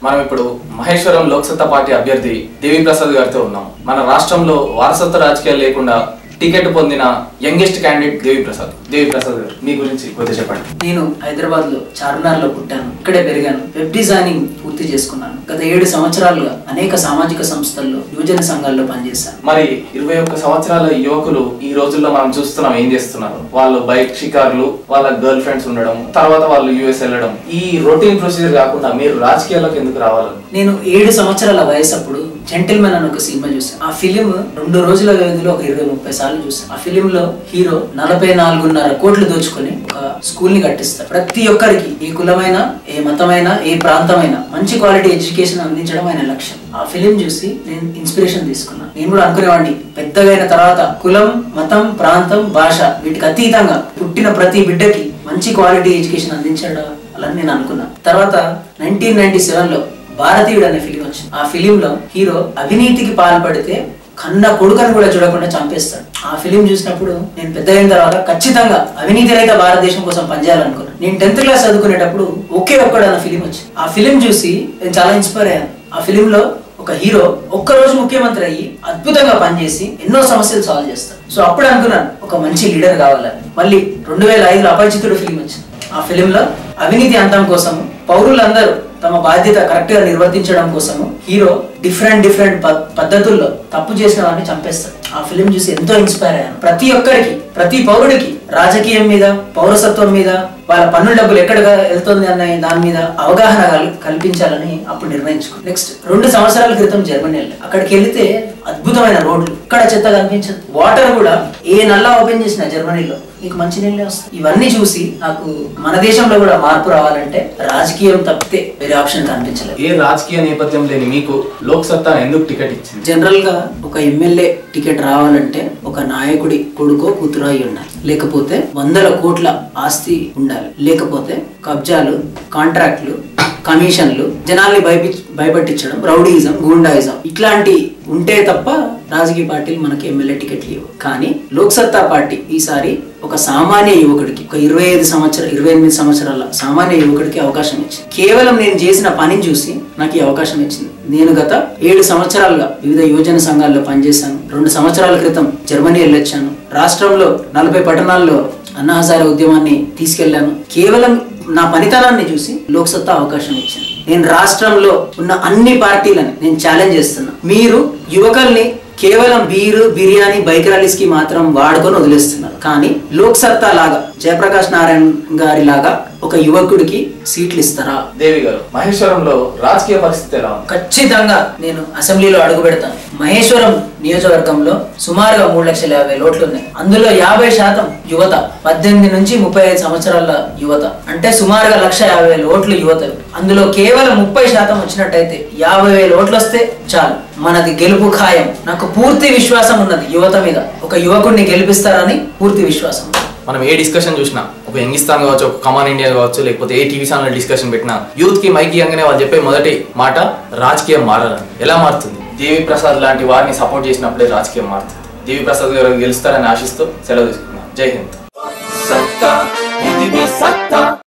మనం ఇప్పుడు మహేశ్వరం లోక్సత్తా పార్టీ అభ్యర్థి దేవి ప్రసాద్ గారితో ఉన్నాం. మన రాష్ట్రంలో వారసత్వ రాజకీయాలు లేకుండా టికెట్ పొందిన యంగెస్ట్ క్యాండిడేట్ దేవి ప్రసాద్ గారు, మీ గురించి కొద్దిగా చెప్పండి. నేను హైదరాబాద్ లో చార్మినార్ లో పుట్టాను, ఇక్కడే పెరిగాను. వెబ్ డిజైనింగ్ పూర్తి చేసుకున్నాను. గత 7 సంవత్సరాలుగా అనేక సామాజిక సంస్థల్లో యువజన సంఘాల్లో పనిచేశాను. మరి 21 సంవత్సరాల యువకులు ఈ రోజుల్లో మనం చూస్తున్నాం ఏం చేస్తున్నారు. వాళ్ళు బైక్ షికారులు, వాళ్ళ గర్ల్ ఫ్రెండ్స్ ఉండడం, తర్వాత వాళ్ళు యుఎస్ వెళ్ళడం, ఈ రొటీన్ ప్రొసీజర్ కాకుండా మీరు రాజకీయాల్లోకి ఎందుకు రావాలి? నేను 7 సంవత్సరాల వయసు అప్పుడు జెంటిల్మెన్ అని ఒక సినిమా చూసాను. ఆ ఫిలిం 2 రోజుల వ్యవధిలో ఒక 20-30 సార్లు చూసాను. ఆ ఫిలిం లో హీరో 44.5 కోట్లు దోచుకొని ఒక స్కూల్ ని కట్టిస్తారు. ప్రతి ఒక్కరికి ఏ కులమైనా, ఏ మతమైనా, ఏ ప్రాంతమైనా మంచి క్వాలిటీ ఎడ్యుకేషన్ అందించడం ఆయన లక్ష్యం. ఆ ఫిలిం చూసి నేను ఇన్స్పిరేషన్ తీసుకున్నాను. నేను కూడా అనుకునేవాడిని పెద్దగా అయిన తర్వాత కులం, మతం, ప్రాంతం, భాష వీటికి అతీతంగా పుట్టిన ప్రతి బిడ్డకి మంచి క్వాలిటీ ఎడ్యుకేషన్ అందించడం అలా నేను అనుకున్నా. తర్వాత 1997 లో భారతీయుడు అనే ఫిలిం వచ్చింది. ఆ ఫిలిం లో హీరో అవినీతికి పాల్పడితే కన్న కొడుకని కూడా చూడకుండా చంపేస్తాడు. ఆ ఫిలిం చూసినప్పుడు నేను పెద్ద అయిన తర్వాత ఖచ్చితంగా అవినీతి రహిత భారతదేశం కోసం పనిచేయాలనుకున్నాను. నేను 10th క్లాస్ చదువుకునేటప్పుడు ఒకే ఒక్కడు అన్న ఫిలిం వచ్చింది. ఆ ఫిలిం చూసి నేను చాలా ఇన్స్పైర్ అయ్యాను. ఆ ఫిలిం లో ఒక హీరో ఒక్కరోజు ముఖ్యమంత్రి అయ్యి అద్భుతంగా పనిచేసి ఎన్నో సమస్యలు సాల్వ్ చేస్తాడు. సో అప్పుడు అనుకున్నాను ఒక మంచి లీడర్ కావాలని. మళ్ళీ 2005లో అపరిచితుడు ఫిలిం వచ్చింది. ఆ ఫిలిం లో అవినీతి అంతం కోసం పౌరులందరూ తమ బాధ్యత కరెక్ట్ గా నిర్వర్తించడం కోసం హీరో డిఫరెంట్ పద్ధతుల్లో తప్పు చేసిన వారిని చంపేస్తాడు. ఆ ఫిలిం చూసి ఎంతో ఇన్స్పైర్ అయ్యాను. ప్రతి ఒక్కరికి, ప్రతి పౌరుడికి రాజకీయం మీద, పౌరసత్వం మీద, వాళ్ళ పన్నుల డబ్బులు ఎక్కడగా వెళ్తుంది అన్న దాని మీద అవగాహన కల్పించాలని అప్పుడు నిర్ణయించుకున్నాను. నెక్స్ట్ 2 సంవత్సరాల క్రితం జర్మనీ వెళ్ళాను. అక్కడికి వెళితే అద్భుతమైన రోడ్లు, ఇక్కడ చెత్త కనిపించదు. వాటర్ కూడా ఏ నల్లా ఓపెన్ చేసిన జర్మనీలో నీకు మంచి నీళ్ళే వస్తాయి. ఇవన్నీ చూసి నాకు మన దేశంలో కూడా మార్పు రావాలంటే రాజకీయం తప్పితే వేరే ఆప్షన్ కనిపించలేదు. ఏ రాజకీయ నేపథ్యం లేని మీకు లోక్సత్తా ఎందుకు టికెట్ ఇచ్చింది? జనరల్ గా ఒక ఎమ్మెల్యే టికెట్ రావాలంటే ఒక నాయకుడి కొడుకో కూతురో అయి ఉండాలి, లేకపోతే 100 కోట్ల ఆస్తి ఉండాలి, లేకపోతే కబ్జాలు, కాంట్రాక్ట్లు, కమిషన్లు, జనాల్ని భయపట్టించడం, రౌడీయిజం, గూండాయిజం ఇట్లాంటి ఉంటే తప్ప రాజకీయ పార్టీలు మనకి ఎమ్మెల్యే టికెట్లు ఇవ్వవు. కానీ లోక్సత్తా పార్టీ ఈసారి ఒక సామాన్య యువకుడికి, ఒక 28 సంవత్సరాల సామాన్య యువకుడికి అవకాశం ఇచ్చింది. కేవలం నేను చేసిన పనిని చూసి నాకు ఈ అవకాశం ఇచ్చింది. నేను గత 7 సంవత్సరాలుగా వివిధ యువజన సంఘాల్లో పనిచేశాను. 2 సంవత్సరాల క్రితం జర్మనీ వెళ్ళొచ్చాను. రాష్ట్రంలో 40 పట్టణాల్లో అన్నా హజారే ఉద్యమాన్ని తీసుకెళ్లాను. కేవలం నా పనితనాన్ని చూసి లోక్సత్తా అవకాశం ఇచ్చింది. నేను రాష్ట్రంలో ఉన్న అన్ని పార్టీలని నేను ఛాలెంజ్ చేస్తున్నా. మీరు యువకుల్ని కేవలం బీరు, బిర్యానీ, బైక్ ర్యాలీస్ కి మాత్రం వాడుకొని వదిలేస్తున్నారు. కానీ లోక్సత్తా లాగా, జయప్రకాష్ నారాయణ గారి లాగా ఒక యువకుడికి సీట్లు ఇస్తారా? దేవి గారు, మహేశ్వరంలో రాజకీయ పరిస్థితి ఎలా ఉంది? ఖచ్చితంగా నేను అసెంబ్లీలో అడుగు పెడతాను. మహేశ్వరం నియోజకవర్గంలో సుమారుగా 3,50,000 ఓట్లు ఉన్నాయి. అందులో 50% యువత, 18 నుంచి 35 సంవత్సరాల యువత, అంటే సుమారుగా 1,50,000 ఓట్లు యువతలు. అందులో కేవలం 30% వచ్చినట్టయితే 50,000 ఓట్లు వస్తే చాలు, మనది గెలుపు ఖాయం. నాకు పూర్తి విశ్వాసం ఉన్నది యువత మీద. ఒక యువకుడిని గెలిపిస్తారని పూర్తి విశ్వాసం. మనం ఏ డిస్కషన్ చూసినా, ఒక యంగిస్తాన్ కావచ్చు, ఒక కమాన్ ఇండియా కావచ్చు, లేకపోతే ఏ టీవీ ఛానల్ డిస్కషన్ పెట్టినా యూత్ కి మైక్ ఇవ్వగానే వాళ్ళు చెప్పే మొదటి మాట రాజకీయం మారాలని. ఎలా మారుతుంది? దేవి ప్రసాద్ లాంటి వారిని సపోర్ట్ చేసినప్పుడే రాజకీయం మారుతుంది. దేవి ప్రసాద్ గారు గెలుస్తారని ఆశిస్తూ సెలవు తీసుకున్నాను. జై హింద్.